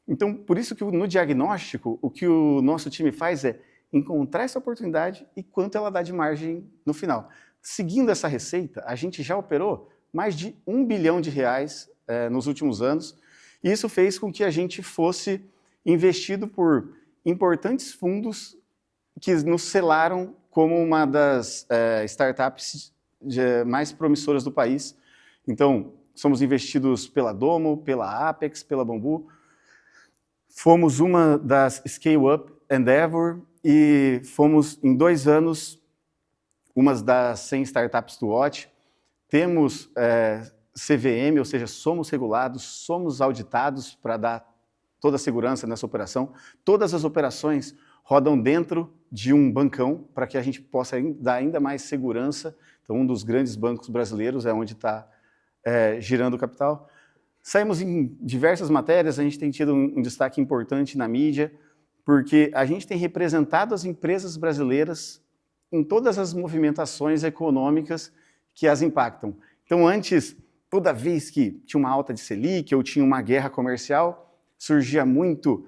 Então, por isso que no diagnóstico, o que o nosso time faz é encontrar essa oportunidade e quanto ela dá de margem no final. Seguindo essa receita, a gente já operou mais de R$1 bilhão nos últimos anos, e isso fez com que a gente fosse investido por importantes fundos que nos selaram como uma das startups mais promissoras do país. Então, somos investidos pela Domo, pela Apex, pela Bambu. Fomos uma das Scale-Up Endeavor e fomos, em 2 anos, uma das 100 startups do Watch. Temos CVM, ou seja, somos regulados, somos auditados para dar toda a segurança nessa operação. Todas as operações rodam dentro de um bancão para que a gente possa dar ainda mais segurança. Então, um dos grandes bancos brasileiros é onde está girando o capital. Saímos em diversas matérias, a gente tem tido um destaque importante na mídia, porque a gente tem representado as empresas brasileiras em todas as movimentações econômicas que as impactam. Então, antes, toda vez que tinha uma alta de Selic ou tinha uma guerra comercial, surgia muito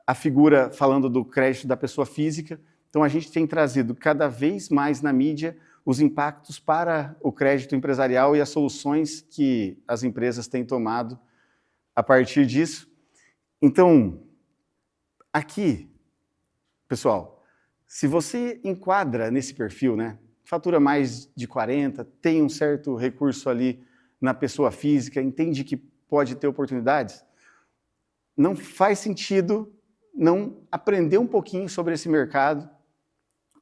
a figura falando do crédito da pessoa física. Então, a gente tem trazido cada vez mais na mídia os impactos para o crédito empresarial e as soluções que as empresas têm tomado a partir disso. Então, aqui, pessoal, se você enquadra nesse perfil, né, fatura mais de 40, tem um certo recurso ali na pessoa física, entende que pode ter oportunidades, não faz sentido não aprender um pouquinho sobre esse mercado,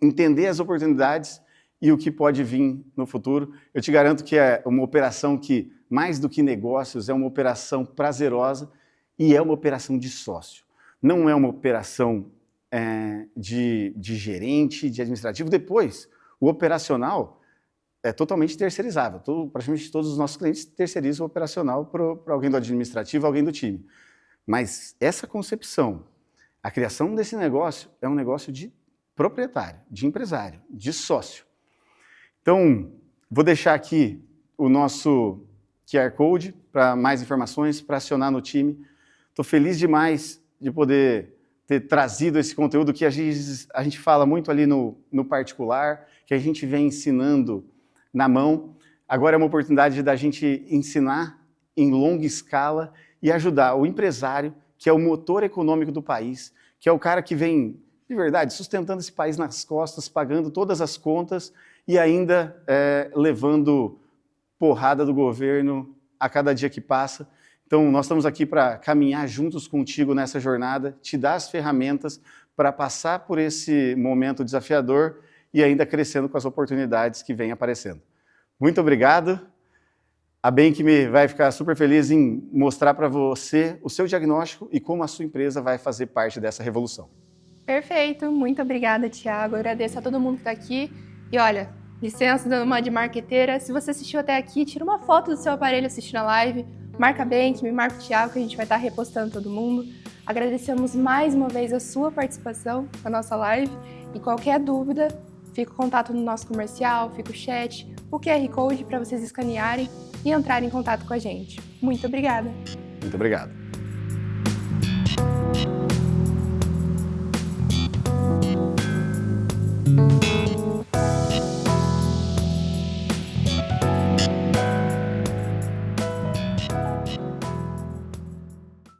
entender as oportunidades e o que pode vir no futuro. Eu te garanto que é uma operação que, mais do que negócios, é uma operação prazerosa e é uma operação de sócio. Não é uma operação de gerente, de administrativo. Depois, o operacional é totalmente terceirizável. Praticamente todos os nossos clientes terceirizam o operacional para alguém do administrativo, alguém do time. Mas essa concepção, a criação desse negócio é um negócio de proprietário, de empresário, de sócio. Então, vou deixar aqui o nosso QR Code para mais informações, para acionar no time. Estou feliz demais de poder ter trazido esse conteúdo que a gente fala muito ali no particular, que a gente vem ensinando na mão. Agora é uma oportunidade da gente ensinar em longa escala e ajudar o empresário, que é o motor econômico do país, que é o cara que vem, de verdade, sustentando esse país nas costas, pagando todas as contas e ainda levando porrada do governo a cada dia que passa. Então, nós estamos aqui para caminhar juntos contigo nessa jornada, te dar as ferramentas para passar por esse momento desafiador e ainda crescendo com as oportunidades que vêm aparecendo. Muito obrigado. A Bank.me vai ficar super feliz em mostrar para você o seu diagnóstico e como a sua empresa vai fazer parte dessa revolução. Perfeito, muito obrigada, Thiago. Eu agradeço a todo mundo que está aqui. E olha, licença dando uma de marqueteira, se você assistiu até aqui, tira uma foto do seu aparelho assistindo a live, marca a Bank.me, marca o Thiago, que a gente vai estar repostando todo mundo. Agradecemos mais uma vez a sua participação na nossa live e qualquer dúvida, fica o contato no nosso comercial, fica o chat, o QR Code para vocês escanearem e entrarem em contato com a gente. Muito obrigada! Muito obrigado!